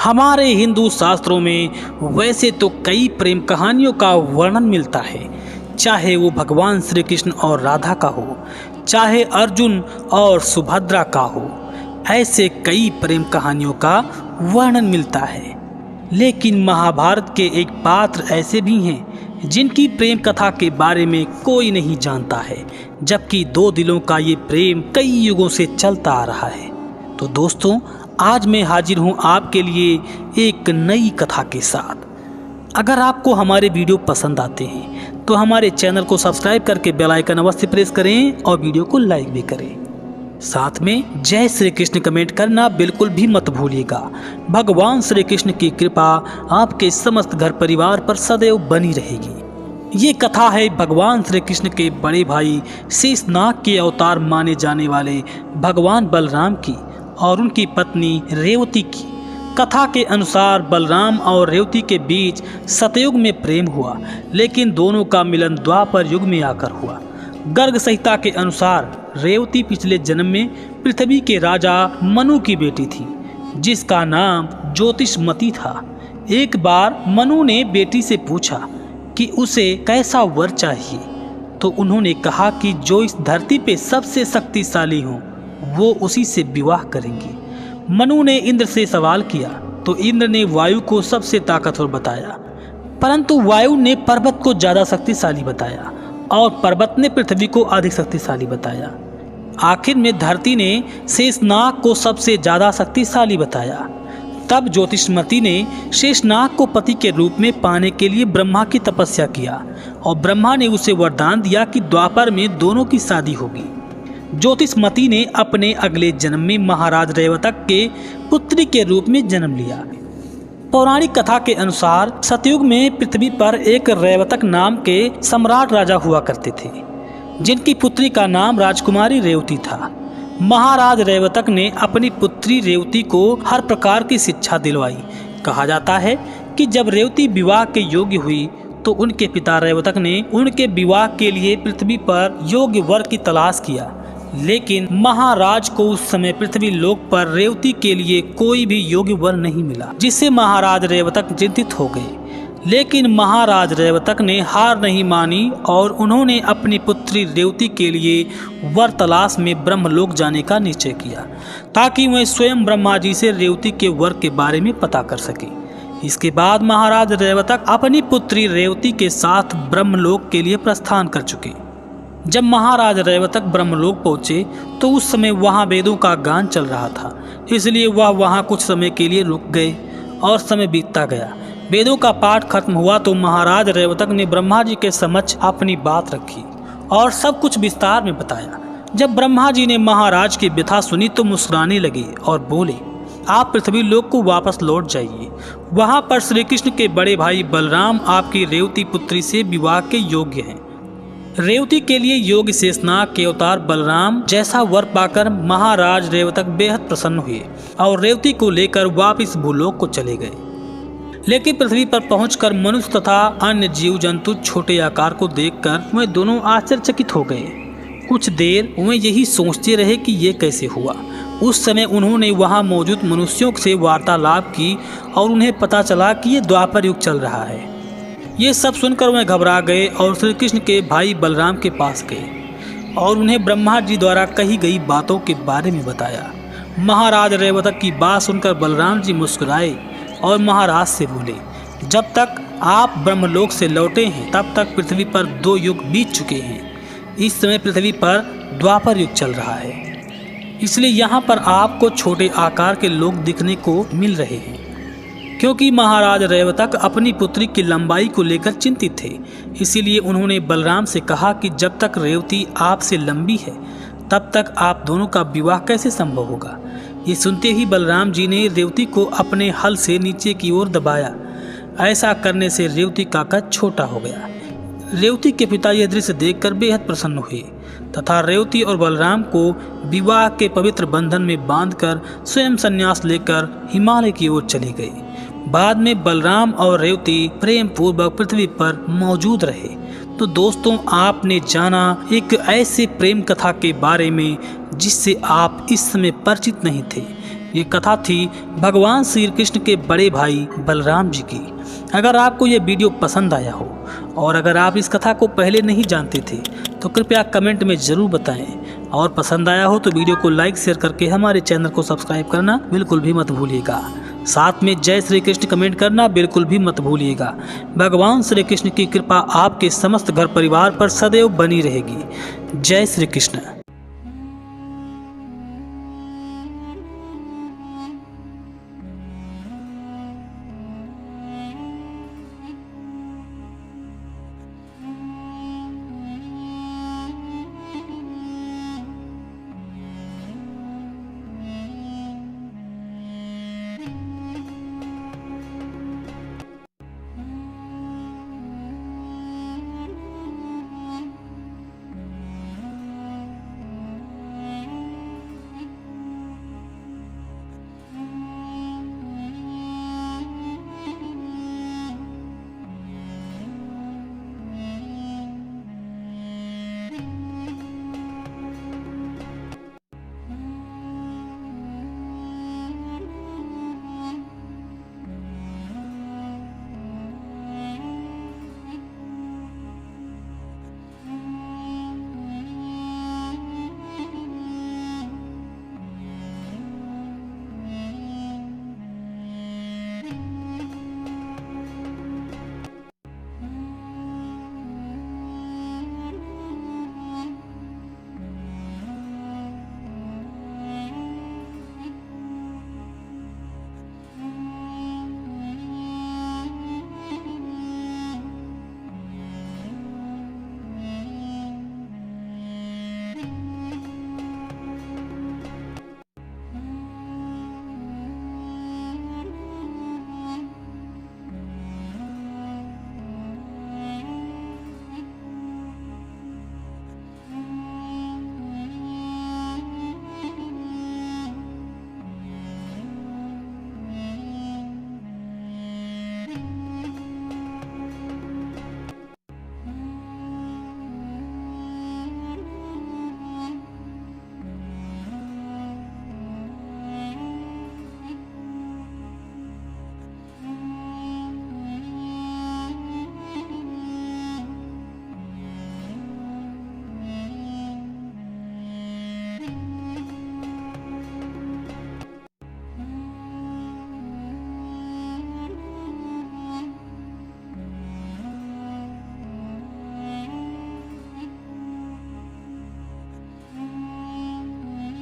हमारे हिंदू शास्त्रों में वैसे तो कई प्रेम कहानियों का वर्णन मिलता है, चाहे वो भगवान श्री कृष्ण और राधा का हो, चाहे अर्जुन और सुभद्रा का हो। ऐसे कई प्रेम कहानियों का वर्णन मिलता है, लेकिन महाभारत के एक पात्र ऐसे भी हैं जिनकी प्रेम कथा के बारे में कोई नहीं जानता है, जबकि दो दिलों का ये प्रेम कई युगों से चलता आ रहा है। तो दोस्तों, आज मैं हाजिर हूँ आपके लिए एक नई कथा के साथ। अगर आपको हमारे वीडियो पसंद आते हैं तो हमारे चैनल को सब्सक्राइब करके बेल आइकन अवश्य प्रेस करें और वीडियो को लाइक भी करें। साथ में जय श्री कृष्ण कमेंट करना बिल्कुल भी मत भूलिएगा। भगवान श्री कृष्ण की कृपा आपके समस्त घर परिवार पर सदैव बनी रहेगी। ये कथा है भगवान श्री कृष्ण के बड़े भाई शेषनाग के अवतार माने जाने वाले भगवान बलराम की और उनकी पत्नी रेवती की। कथा के अनुसार बलराम और रेवती के बीच सतयुग में प्रेम हुआ, लेकिन दोनों का मिलन द्वापर युग में आकर हुआ। गर्ग संहिता के अनुसार रेवती पिछले जन्म में पृथ्वी के राजा मनु की बेटी थी, जिसका नाम ज्योतिषमती था। एक बार मनु ने बेटी से पूछा कि उसे कैसा वर चाहिए, तो उन्होंने कहा कि जो इस धरती पे सबसे शक्तिशाली हो वो उसी से विवाह करेंगे। मनु ने इंद्र से सवाल किया तो इंद्र ने वायु को सबसे ताकतवर बताया, परंतु वायु ने पर्वत को ज़्यादा शक्तिशाली बताया और पर्वत ने पृथ्वी को अधिक शक्तिशाली बताया। आखिर में धरती ने शेषनाग को सबसे ज़्यादा शक्तिशाली बताया। तब ज्योतिषमती ने शेषनाग को पति के रूप में पाने के लिए ब्रह्मा की तपस्या किया और ब्रह्मा ने उसे वरदान दिया कि द्वापर में दोनों की शादी होगी। ज्योतिषमती ने अपने अगले जन्म में महाराज रैवतक के पुत्री के रूप में जन्म लिया। पौराणिक कथा के अनुसार सतयुग में पृथ्वी पर एक रैवतक नाम के सम्राट राजा हुआ करते थे, जिनकी पुत्री का नाम राजकुमारी रेवती था। महाराज रैवतक ने अपनी पुत्री रेवती को हर प्रकार की शिक्षा दिलवाई। कहा जाता है कि जब रेवती विवाह के योग्य हुई तो उनके पिता रैवतक ने उनके विवाह के लिए पृथ्वी पर योग्य वर की तलाश किया, लेकिन महाराज को उस समय पृथ्वी लोक पर रेवती के लिए कोई भी योग्य वर नहीं मिला, जिससे महाराज रैवतक चिंतित हो गए। लेकिन महाराज रैवतक ने हार नहीं मानी और उन्होंने अपनी पुत्री रेवती के लिए वर तलाश में ब्रह्मलोक जाने का निश्चय किया, ताकि वह स्वयं ब्रह्मा जी से रेवती के वर के बारे में पता कर सके। इसके बाद महाराज रैवतक अपनी पुत्री रेवती के साथ ब्रह्मलोक के लिए प्रस्थान कर चुके। जब महाराज रैवतक ब्रह्मलोक पहुँचे तो उस समय वहाँ वेदों का गान चल रहा था, इसलिए वह वहाँ कुछ समय के लिए रुक गए और समय बीतता गया। वेदों का पाठ खत्म हुआ तो महाराज रैवतक ने ब्रह्मा जी के समक्ष अपनी बात रखी और सब कुछ विस्तार में बताया। जब ब्रह्मा जी ने महाराज की व्यथा सुनी तो मुस्कुराने लगे और बोले, आप पृथ्वी लोक को वापस लौट जाइए। वहाँ पर श्री कृष्ण के बड़े भाई बलराम आपकी रेवती पुत्री से विवाह के योग्य हैं। रेवती के लिए योग्य शेषनाग के अवतार बलराम जैसा वर पाकर महाराज रैवतक बेहद प्रसन्न हुए और रेवती को लेकर वापस भूलोक को चले गए। लेकिन पृथ्वी पर पहुंचकर मनुष्य तथा अन्य जीव जंतु छोटे आकार को देखकर वे दोनों आश्चर्यचकित हो गए। कुछ देर वे यही सोचते रहे कि ये कैसे हुआ। उस समय उन्होंने वहां मौजूद मनुष्यों से वार्तालाप की और उन्हें पता चला कि ये द्वापर युग चल रहा है। ये सब सुनकर वे घबरा गए और श्री कृष्ण के भाई बलराम के पास गए और उन्हें ब्रह्मा जी द्वारा कही गई बातों के बारे में बताया। महाराज रैवतक की बात सुनकर बलराम जी मुस्कुराए और महाराज से बोले, जब तक आप ब्रह्मलोक से लौटे हैं तब तक पृथ्वी पर 2 युग बीत चुके हैं। इस समय पृथ्वी पर द्वापर युग चल रहा है, इसलिए यहाँ पर आपको छोटे आकार के लोग दिखने को मिल रहे हैं। क्योंकि महाराज रैवतक अपनी पुत्री की लंबाई को लेकर चिंतित थे, इसीलिए उन्होंने बलराम से कहा कि जब तक रेवती आपसे लंबी है तब तक आप दोनों का विवाह कैसे संभव होगा। ये सुनते ही बलराम जी ने रेवती को अपने हल से नीचे की ओर दबाया। ऐसा करने से रेवती का कद छोटा हो गया। रेवती के पिता यह दृश्य देखकर बेहद प्रसन्न हुए तथा रेवती और बलराम को विवाह के पवित्र बंधन में बांधकर स्वयं संन्यास लेकर हिमालय की ओर चले गए। बाद में बलराम और रेवती प्रेम पूर्वक पृथ्वी पर मौजूद रहे। तो दोस्तों, आपने जाना एक ऐसे प्रेम कथा के बारे में जिससे आप इस समय परिचित नहीं थे। ये कथा थी भगवान श्री कृष्ण के बड़े भाई बलराम जी की। अगर आपको ये वीडियो पसंद आया हो और अगर आप इस कथा को पहले नहीं जानते थे तो कृपया कमेंट में ज़रूर बताएं, और पसंद आया हो तो वीडियो को लाइक शेयर करके हमारे चैनल को सब्सक्राइब करना बिल्कुल भी मत भूलिएगा। साथ में जय श्री कृष्ण कमेंट करना बिल्कुल भी मत भूलिएगा। भगवान श्री कृष्ण की कृपा आपके समस्त घर परिवार पर सदैव बनी रहेगी। जय श्री कृष्ण।